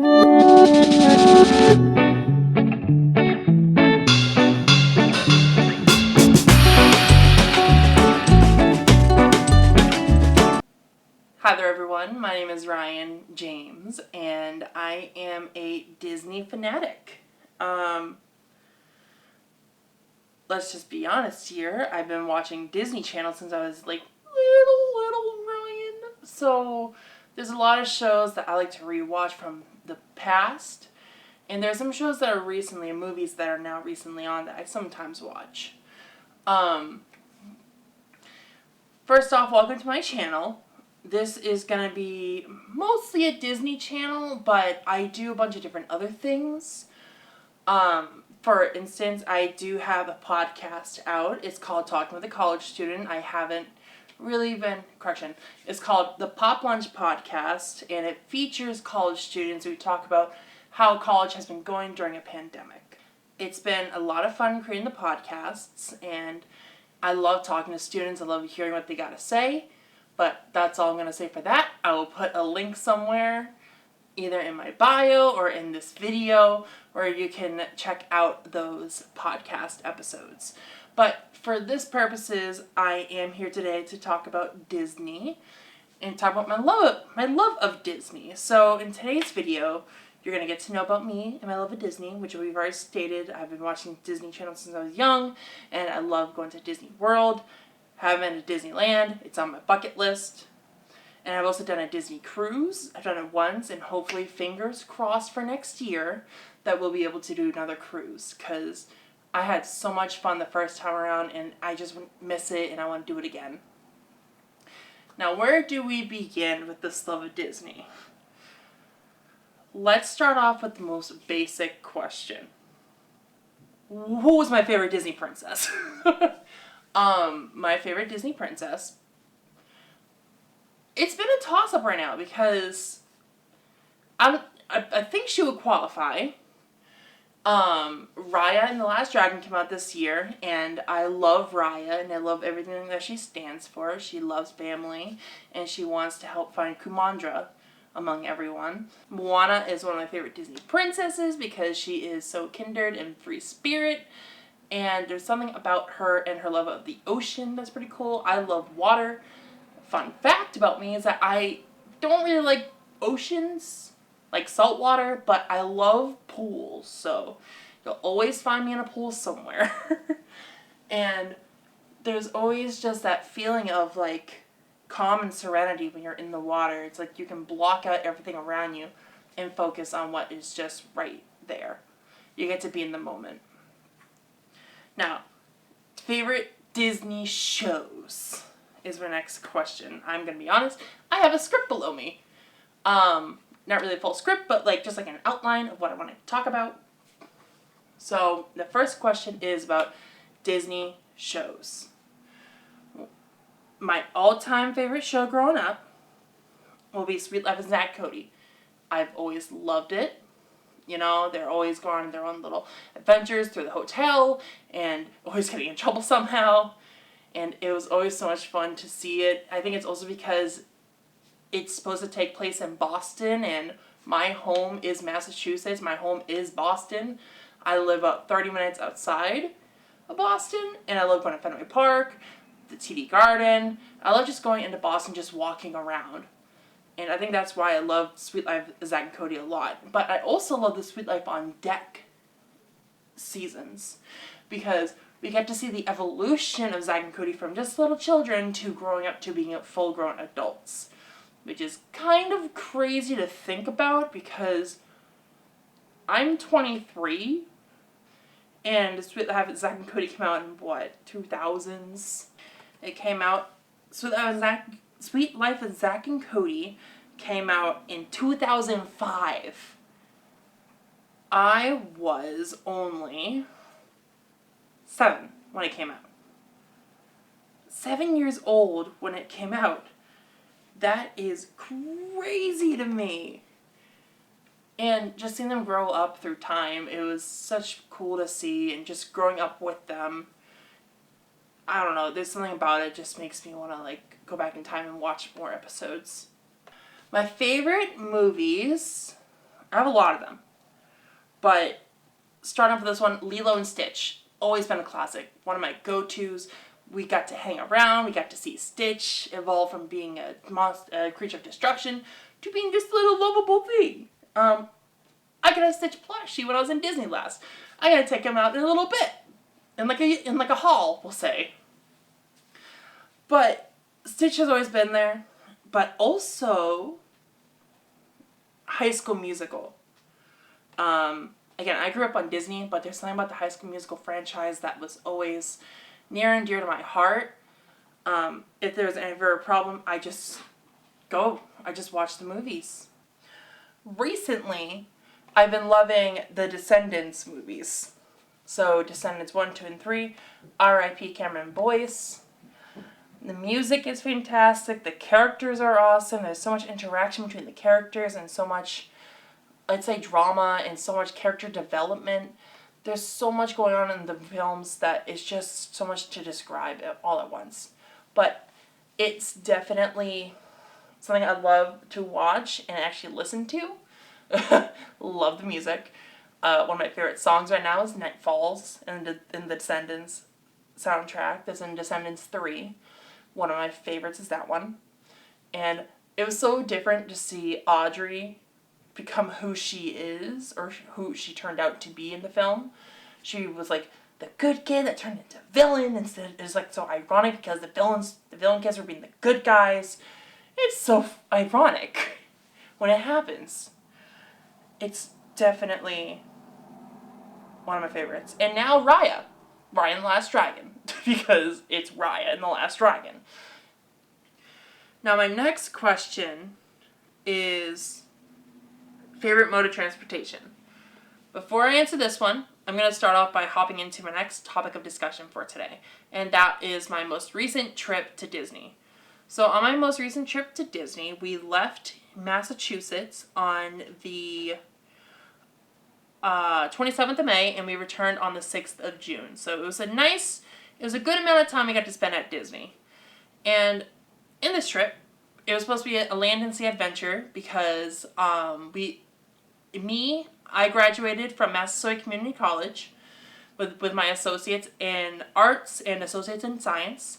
Hi there everyone, my name is Ryan James and I am a Disney fanatic. Let's just be honest here, I've been watching Disney Channel since I was like little Ryan. So there's a lot of shows that I like to rewatch from the past, and there's some shows that are recently, movies that are now recently on that I sometimes watch. First off, welcome to my channel. This is going to be mostly a Disney channel, but I do a bunch of different other things. For instance, I do have a podcast out. It's called Talking with a College Student. I haven't really been, it's called the Pop Lunch Podcast, and it features college students who talk about how college has been going during a pandemic. It's been a lot of fun creating the podcasts, and I love talking to students. I love hearing what they got to say. But that's all I'm going to say for that. I will put a link somewhere, either in my bio or in this video, where you can check out those podcast episodes. But for this purposes, I am here today to talk about Disney and talk about my love of Disney. So in today's video, you're going to get to know about me and my love of Disney, which we've already stated. I've been watching Disney Channel since I was young, and I love going to Disney World. Haven't been to Disneyland. It's on my bucket list. And I've also done a Disney cruise. I've done it once, and hopefully, fingers crossed for next year, that we'll be able to do another cruise. Because I had so much fun the first time around, and I just miss it, and I want to do it again. Now, where do we begin with this love of Disney? Let's start off with the most basic question. Who was my favorite Disney princess? My favorite Disney princess. It's been a toss-up right now because I think she would qualify. Raya and the Last Dragon came out this year, and I love Raya, and I love everything that she stands for. She loves family, and she wants to help find Kumandra among everyone. Moana is one of my favorite Disney princesses because she is so kindred and free spirit. And there's something about her and her love of the ocean that's pretty cool. I love water. Fun fact about me is that I don't really like oceans, like salt water, but I love pools. So you'll always find me in a pool somewhere. And there's always just that feeling of like calm and serenity when you're in the water. It's like you can block out everything around you and focus on what is just right there. You get to be in the moment. Now, favorite Disney shows is my next question. I'm going to be honest, I have a script below me. Not really a full script, but just like an outline of what I want to talk about. So, the first question is about Disney shows. My all-time favorite show growing up will be Suite Life of Zack and Cody. I've always loved it. You know, they're always going on their own little adventures through the hotel and always getting in trouble somehow. And it was always so much fun to see it. I think it's also because it's supposed to take place in Boston, and my home is Massachusetts. My home is Boston. I live about 30 minutes outside of Boston, and I love going to Fenway Park, the TD Garden. I love just going into Boston, just walking around. And I think that's why I love Suite Life of Zack and Cody a lot. But I also love the Suite Life on Deck seasons, because we get to see the evolution of Zack and Cody from just little children to growing up to being full-grown adults, which is kind of crazy to think about because I'm 23, and Suite Life of Zack and Cody came out in 2000s? It came out, Suite Life of Zack and Cody came out in 2005. I was only 7 when it came out. 7 years old when it came out. That is crazy to me. And just seeing them grow up through time, it was such cool to see, and just growing up with them. I don't know, there's something about it just makes me want to go back in time and watch more episodes. My favorite movies I have a lot of them. But starting off with this one, Lilo and Stitch. Always been a classic. One of my go-tos. We got to hang around. We got to see Stitch evolve from being a creature of destruction to being this little lovable thing. I got a Stitch plushie when I was in Disney last. I gotta take him out in a little bit. In like a haul, we'll say. But Stitch has always been there. But also High School Musical. Again, I grew up on Disney, but there's something about the High School Musical franchise that was always near and dear to my heart. If there's ever a problem, I just watch the movies. Recently, I've been loving the Descendants movies. So, Descendants 1, 2, and 3, R.I.P. Cameron Boyce. The music is fantastic. The characters are awesome. There's so much interaction between the characters and so much, I'd say, drama and so much character development. There's so much going on in the films that it's just so much to describe all at once. But it's definitely something I love to watch and actually listen to. Love the music. One of my favorite songs right now is Night Falls in the Descendants soundtrack. That's in Descendants 3. One of my favorites is that one. And it was so different to see Audrey become who she is, or who she turned out to be in the film. She was like the good kid that turned into villain. Instead, it was like so ironic because the villain kids were being the good guys. It's so ironic when it happens. It's definitely one of my favorites. And now Raya and the Last Dragon, because it's Raya and the Last Dragon. Now my next question is favorite mode of transportation. Before I answer this one, I'm going to start off by hopping into my next topic of discussion for today, and that is my most recent trip to Disney. So on my most recent trip to Disney, we left Massachusetts on the 27th of May, and we returned on the 6th of June. So it was a good amount of time we got to spend at Disney. And in this trip, it was supposed to be a land and sea adventure because I graduated from Massasoit Community College with my associates in arts and associates in science.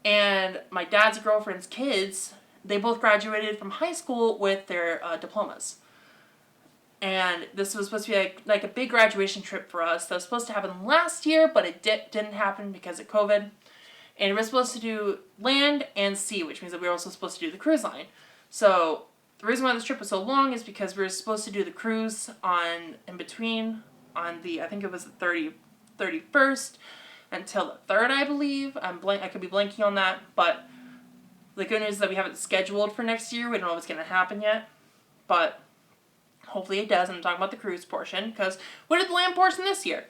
And my dad's girlfriend's kids, they both graduated from high school with their diplomas. And this was supposed to be like a big graduation trip for us. That was supposed to happen last year, but it didn't happen because of COVID. And we were supposed to do land and sea, which means that we were also supposed to do the cruise line. So the reason why this trip was so long is because we were supposed to do the cruise in between on I think it was the 31st until the 3rd, I believe. I could be blanking on that, but the good news is that we have it scheduled for next year. We don't know if it's going to happen yet, but hopefully it does. I'm talking about the cruise portion, because we did the land portion this year.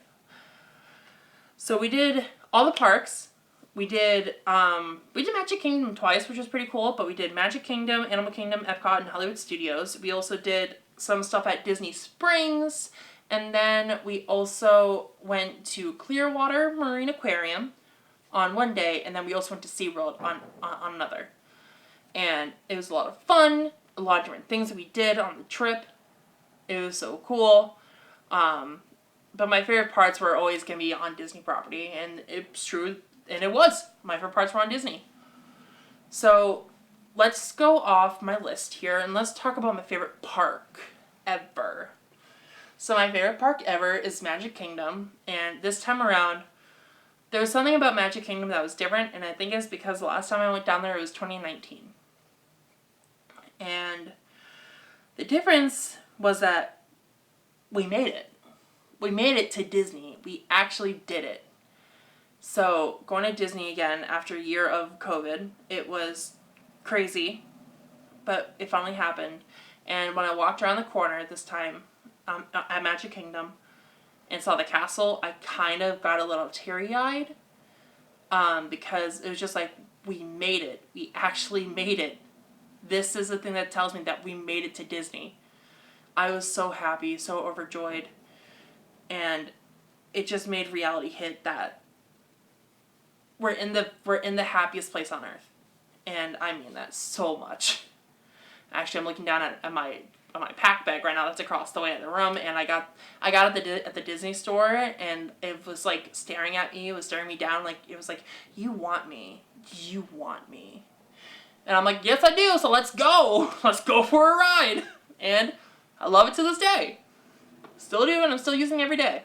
So we did all the parks. We did Magic Kingdom twice, which was pretty cool, but we did Magic Kingdom, Animal Kingdom, Epcot, and Hollywood Studios. We also did some stuff at Disney Springs, and then we also went to Clearwater Marine Aquarium on one day, and then we also went to SeaWorld on another. And it was a lot of fun, a lot of different things that we did on the trip. It was so cool. But my favorite parts were always going to be on Disney property, and it's true. And it was. My favorite parts were on Disney. So let's go off my list here and let's talk about my favorite park ever. So my favorite park ever is Magic Kingdom. And this time around, there was something about Magic Kingdom that was different. And I think it's because the last time I went down there, it was 2019. And the difference was that we made it. We made it to Disney. We actually did it. So, going to Disney again after a year of COVID, it was crazy, but it finally happened. And when I walked around the corner this time at Magic Kingdom and saw the castle, I kind of got a little teary-eyed because it was just like, we made it. We actually made it. This is the thing that tells me that we made it to Disney. I was so happy, so overjoyed, and it just made reality hit that we're in the happiest place on earth, and I mean that so much. Actually, I'm looking down at my my pack bag right now that's across the way in the room, and I got it at the Disney store, and it was like staring at me. It was staring me down. Like it was like, you want me, and I'm like, yes I do. So let's go. Let's go for a ride. And I love it to this day. Still do, and I'm still using it every day.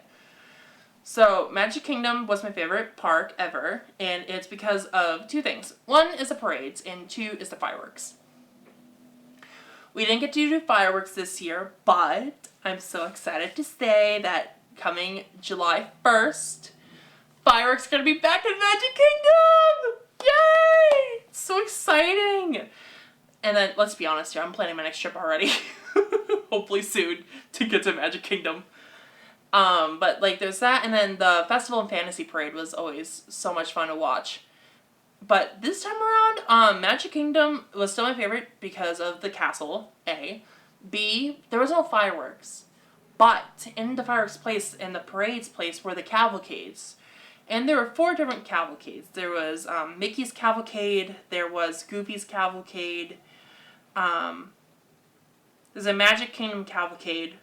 So Magic Kingdom was my favorite park ever, and it's because of two things. One is the parades, and two is the fireworks. We didn't get to do fireworks this year, but I'm so excited to say that coming July 1st, fireworks are going to be back in Magic Kingdom! Yay! It's so exciting! And then, let's be honest here, I'm planning my next trip already. Hopefully soon, to get to Magic Kingdom. But like there's that, and then the Festival and Fantasy Parade was always so much fun to watch. But this time around, Magic Kingdom was still my favorite because of the castle, A. B, there was no fireworks. But in the fireworks place, in the parade's place, were the cavalcades. And there were 4 different cavalcades. There was Mickey's Cavalcade, there was Goofy's Cavalcade, there's a Magic Kingdom Cavalcade,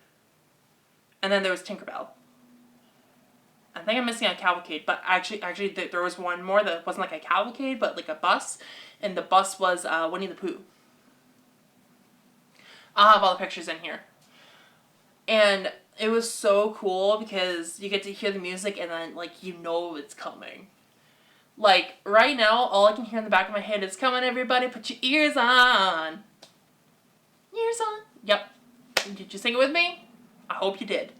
and then there was Tinkerbell. I think I'm missing a cavalcade, but actually there was one more that wasn't like a cavalcade, but like a bus, and the bus was Winnie the Pooh. I'll have all the pictures in here. And it was so cool because you get to hear the music and then like you know it's coming. Like right now, all I can hear in the back of my head is, "Come on everybody, put your ears on." Ears on. Yep. Did you sing it with me? I hope you did.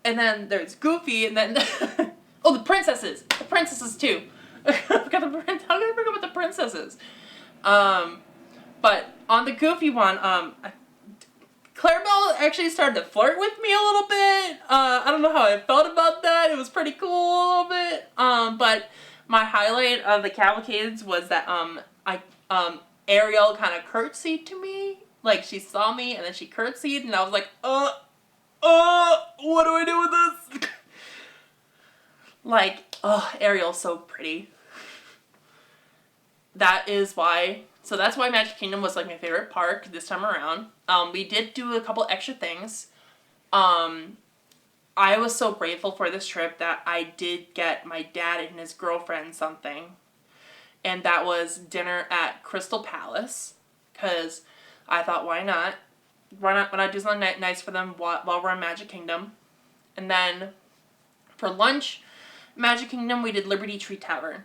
And then there's Goofy, and then oh, the princesses too. How did I forget about the princesses? But on the Goofy one, Clarabelle actually started to flirt with me a little bit. I don't know how I felt about that. It was pretty cool a little bit. But my highlight of the cavalcades was that Ariel kind of curtsied to me. Like she saw me and then she curtsied, and I was like, what do I do with this? Like, Ariel's so pretty. That's why Magic Kingdom was like my favorite park this time around. We did do a couple extra things. I was so grateful for this trip that I did get my dad and his girlfriend something. And that was dinner at Crystal Palace. Because I thought, why not? Why not do something nice for them while we're in Magic Kingdom? And then for lunch, Magic Kingdom, we did Liberty Tree Tavern.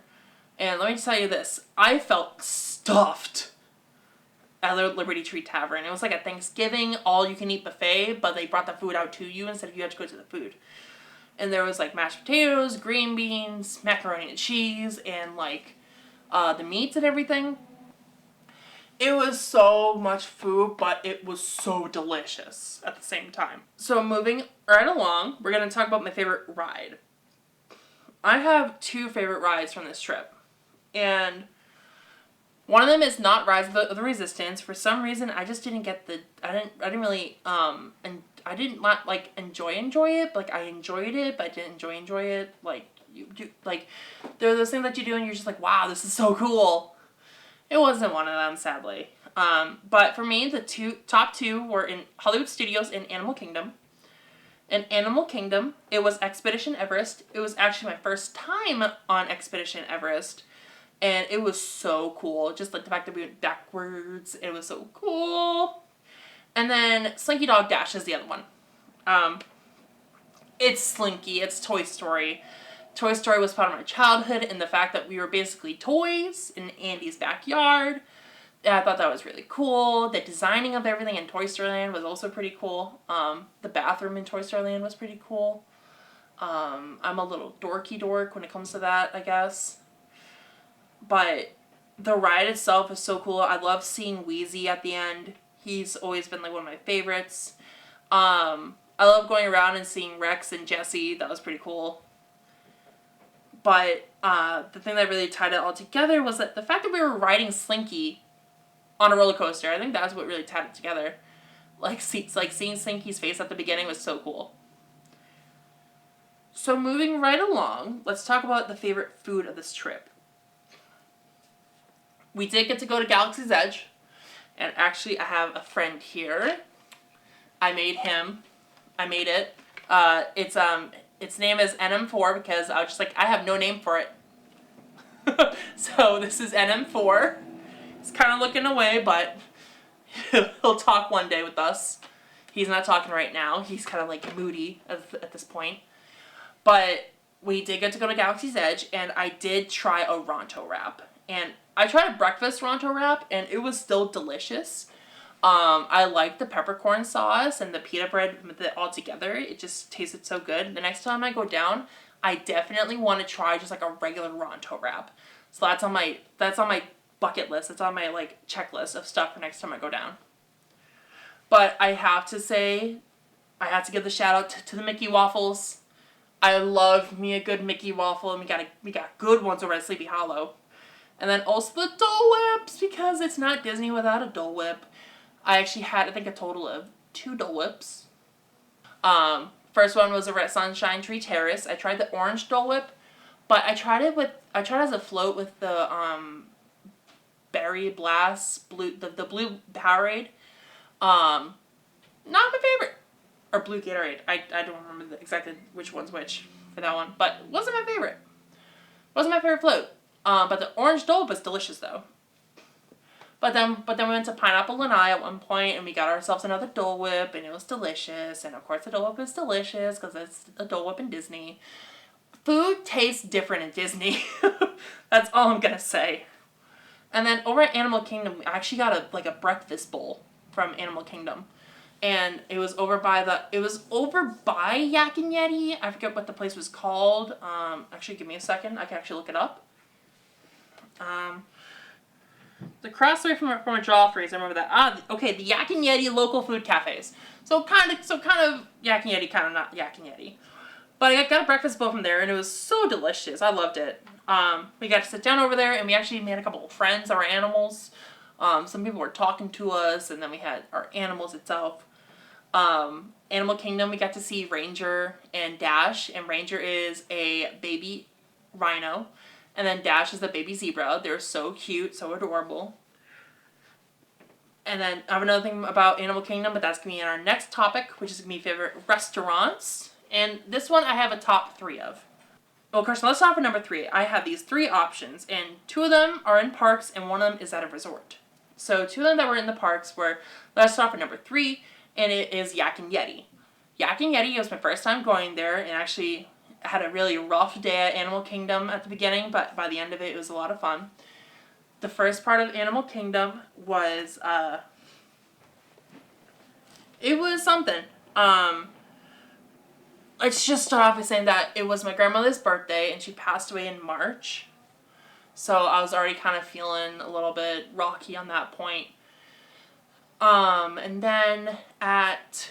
And let me tell you this, I felt stuffed at Liberty Tree Tavern. It was like a Thanksgiving all-you-can-eat buffet, but they brought the food out to you instead of you had to go to the food. And there was like mashed potatoes, green beans, macaroni and cheese, and like the meats and everything. It was so much food, but it was so delicious at the same time. So moving right along, we're going to talk about my favorite ride. I have 2 favorite rides from this trip. And one of them is not Rise of the Resistance. For some reason, I just didn't get I didn't really, and I didn't like enjoy it. Like, I enjoyed it, but I didn't enjoy it. Like, there are those things that you do and you're just like, wow, this is so cool. It wasn't one of them, sadly. But for me, the top two were in Hollywood Studios and Animal Kingdom. In Animal Kingdom, it was Expedition Everest. It was actually my first time on Expedition Everest. And it was so cool. Just like the fact that we went backwards. It was so cool. And then Slinky Dog Dash is the other one. It's Slinky. It's Toy Story. Toy Story was part of my childhood, and the fact that we were basically toys in Andy's backyard. I thought that was really cool. The designing of everything in Toy Story Land was also pretty cool. The bathroom in Toy Story Land was pretty cool. I'm a little dorky dork when it comes to that, I guess. But the ride itself is so cool. I love seeing Wheezy at the end. He's always been like one of my favorites. I love going around and seeing Rex and Jessie. That was pretty cool. But the thing that really tied it all together was that the fact that we were riding Slinky on a roller coaster, I think that's what really tied it together. Like seeing Slinky's face at the beginning was so cool. So moving right along, let's talk about the favorite food of this trip. We did get to go to Galaxy's Edge, And actually, I have a friend here. I made it. Its name is NM4 because I was just like, I have no name for it. So this is NM4. He's kind of looking away, but he'll talk one day with us. He's not talking right now. He's kind of like moody at this point. But we did get to go to Galaxy's Edge, and I did try a Ronto wrap. And I tried a breakfast Ronto wrap, and it was still delicious. I liked the peppercorn sauce and the pita bread with it all together. It just tasted so good. The next time I go down, I definitely want to try just like a regular Ronto wrap. So that's on my bucket list. It's on my like checklist of stuff for next time I go down. But I have to say, I have to give the shout out to the Mickey waffles. I love me a good Mickey waffle, and we got good ones over at Sleepy Hollow. And then also the Dole Whips, because it's not Disney without a Dole Whip. I actually had, I think, a total of 2 Dole Whips. First one was over at Sunshine Tree Terrace. I tried the orange Dole Whip, but I tried it as a float with the Berry Blast the blue Powerade. Not my favorite. Or blue Gatorade. I don't remember exactly which one's which for that one, but wasn't my favorite. Wasn't my favorite float. But the orange Dole Whip was delicious though. But then we went to Pineapple Lanai at one point, and we got ourselves another Dole Whip, and it was delicious. And of course, the Dole Whip is delicious because it's a Dole Whip in Disney. Food tastes different in Disney. That's all I'm gonna say. And then over at Animal Kingdom, I actually got a breakfast bowl from Animal Kingdom, and it was over by Yak and Yeti. I forget what the place was called. Actually, give me a second. I can actually look it up. The crossway from a Joffrey's, I remember that. Okay, the Yak and Yeti local food cafes. So kind of Yak and Yeti, kind of not Yak and Yeti. But I got a breakfast bowl from there, and it was so delicious. I loved it. We got to sit down over there, and we actually made a couple of friends, our animals. Some people were talking to us, and then we had our animals itself. Animal Kingdom, we got to see Ranger and Dash, and Ranger is a baby rhino. And then Dash is the baby zebra. They're so cute, so adorable. And then I have another thing about Animal Kingdom, but that's going to be in our next topic, which is going to be favorite restaurants. And this one I have a top 3 of. Well, Kirsten, let's start with number 3. I have these 3 options, and 2 of them are in parks, and 1 of them is at a resort. So 2 of them that were in the parks were, let's start with number 3, and it is Yak and Yeti. Yak and Yeti was my first time going there, and actually had a really rough day at Animal Kingdom at the beginning, but by the end of it, it was a lot of fun. The first part of Animal Kingdom was, it was something. Let's just start off by saying that it was my grandmother's birthday, and she passed away in March. So I was already kind of feeling a little bit rocky on that point. And then at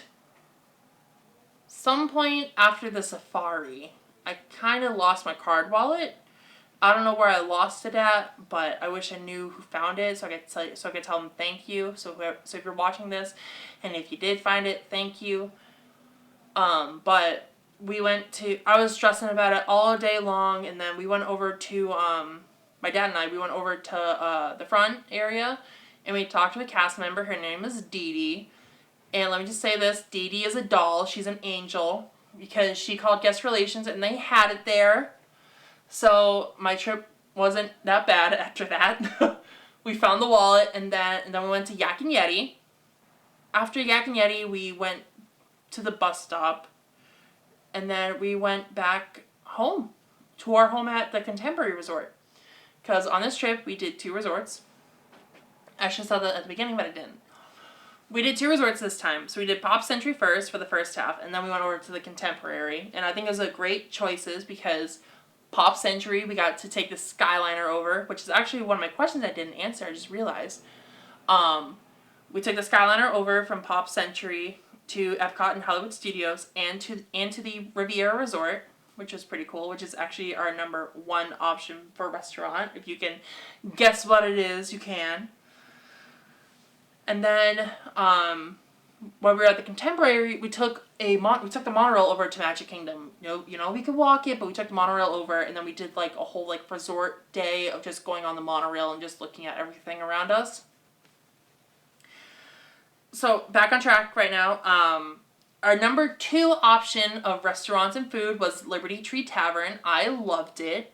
some point after the safari, I kind of lost my card wallet. I don't know where I lost it at, but I wish I knew who found it so I could tell them thank you. So if you're watching this, and if you did find it, thank you. But I was stressing about it all day long, and then we went over to, my dad and we went over to the front area, and we talked to a cast member. Her name is Dee Dee. And let me just say this, Dee Dee is a doll. She's an angel, because she called guest relations, and they had it there. So my trip wasn't that bad after that. We found the wallet, and then we went to Yak and Yeti. After Yak and Yeti, we went to the bus stop, and then we went back home, to our home at the Contemporary Resort. Because on this trip, we did 2 resorts. I should have said that at the beginning, but I didn't. We did 2 resorts this time. So we did Pop Century first for the first half, and then we went over to the Contemporary. And I think it was a great choices because Pop Century, we got to take the Skyliner over, which is actually one of my questions I didn't answer, I just realized. We took the Skyliner over from Pop Century to Epcot and Hollywood Studios and to the Riviera Resort, which was pretty cool, which is actually our number 1 option for restaurant. If you can guess what it is, you can. And then, when we were at the Contemporary, we took the monorail over to Magic Kingdom. You know, we could walk it, but we took the monorail over, and then we did like a whole like resort day of just going on the monorail and just looking at everything around us. So back on track right now. Our number 2 option of restaurants and food was Liberty Tree Tavern. I loved it.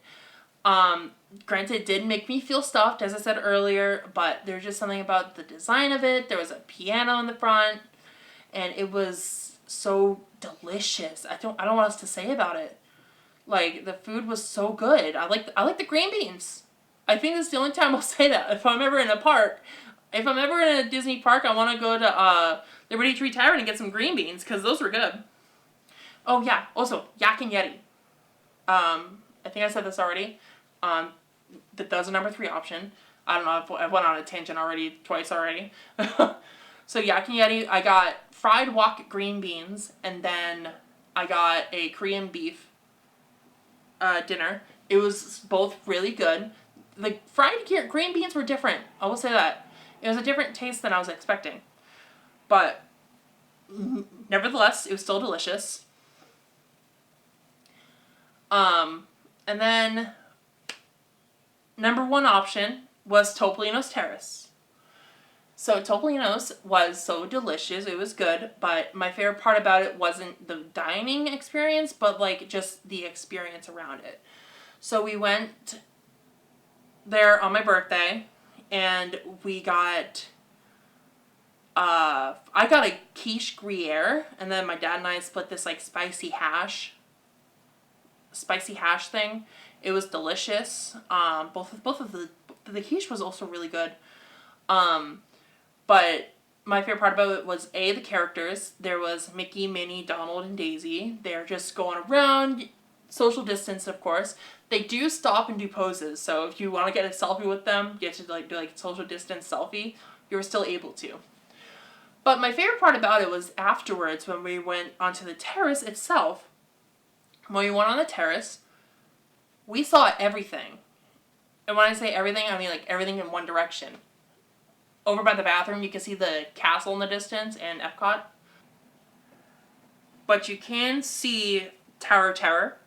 Granted, it did make me feel stuffed, as I said earlier, but there's just something about the design of it. There was a piano in the front, and it was so delicious. I don't know what else to say about it. Like, the food was so good. I like the green beans. I think that's the only time I'll say that. If I'm ever in a Disney park, I want to go to Liberty Tree Tavern and get some green beans, because those were good. Oh, yeah. Also, Yak and Yeti. I think I said this already. That was a number 3 option. I don't know if I went on a tangent twice already. So, Yak and Yeti, I got fried wok green beans, and then I got a Korean beef dinner. It was both really good. The fried green beans were different. I will say that. It was a different taste than I was expecting. But nevertheless, it was still delicious. And then number 1 option was Topolino's Terrace. So Topolino's was so delicious. It was good, but my favorite part about it wasn't the dining experience, but like just the experience around it. So we went there on my birthday, and we got I got a quiche Gruyere, and then my dad and I split this like spicy hash thing. It was delicious. Both of the quiche was also really good. But my favorite part about it was the characters. There was Mickey, Minnie, Donald, and Daisy. They're just going around, social distance, of course. They do stop and do poses, so if you want to get a selfie with them, you have to do a social distance selfie. You're still able to. But my favorite part about it was afterwards when we went onto the terrace itself. When we went on the terrace, we saw everything. And when I say everything, I mean like everything in one direction. Over by the bathroom, you can see the castle in the distance and Epcot. But you can see Tower Terror.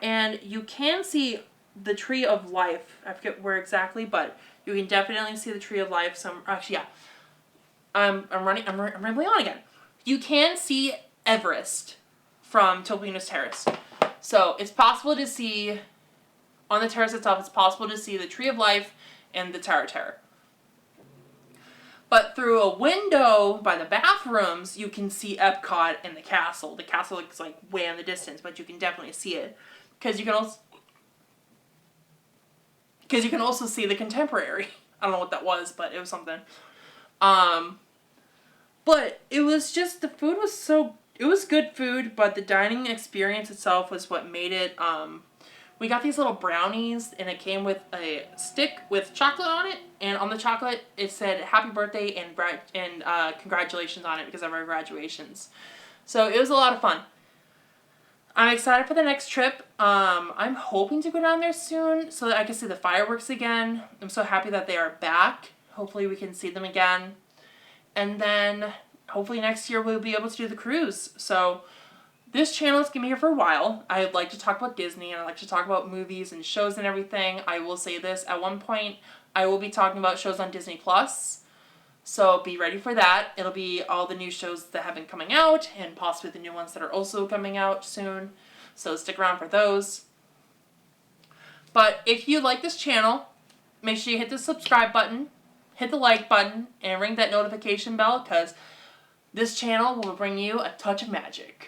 And you can see the Tree of Life. I forget where exactly, but you can definitely see the Tree of Life. Actually, yeah. I'm rambling on again. You can see Everest from Topolino's Terrace. So it's possible to see, on the terrace itself, it's possible to see the Tree of Life and the Tower Terror. But through a window by the bathrooms, you can see Epcot and the castle. The castle looks like way in the distance, but you can definitely see it. Because you can also see the Contemporary. I don't know what that was, but it was something. But it was just, the food was it was good food, but the dining experience itself was what made it. We got these little brownies, and it came with a stick with chocolate on it, and on the chocolate it said happy birthday and congratulations on it because of our graduations. So it was a lot of fun. I'm excited for the next trip. I'm hoping to go down there soon so that I can see the fireworks again. I'm so happy that they are back. Hopefully we can see them again. And then hopefully next year we'll be able to do the cruise. So this channel is going to be here for a while. I like to talk about Disney, and I like to talk about movies and shows and everything. I will say this, at one point I will be talking about shows on Disney Plus. So be ready for that. It'll be all the new shows that have been coming out, and possibly the new ones that are also coming out soon. So stick around for those. But if you like this channel, make sure you hit the subscribe button, hit the like button, and ring that notification bell, because this channel will bring you a touch of magic.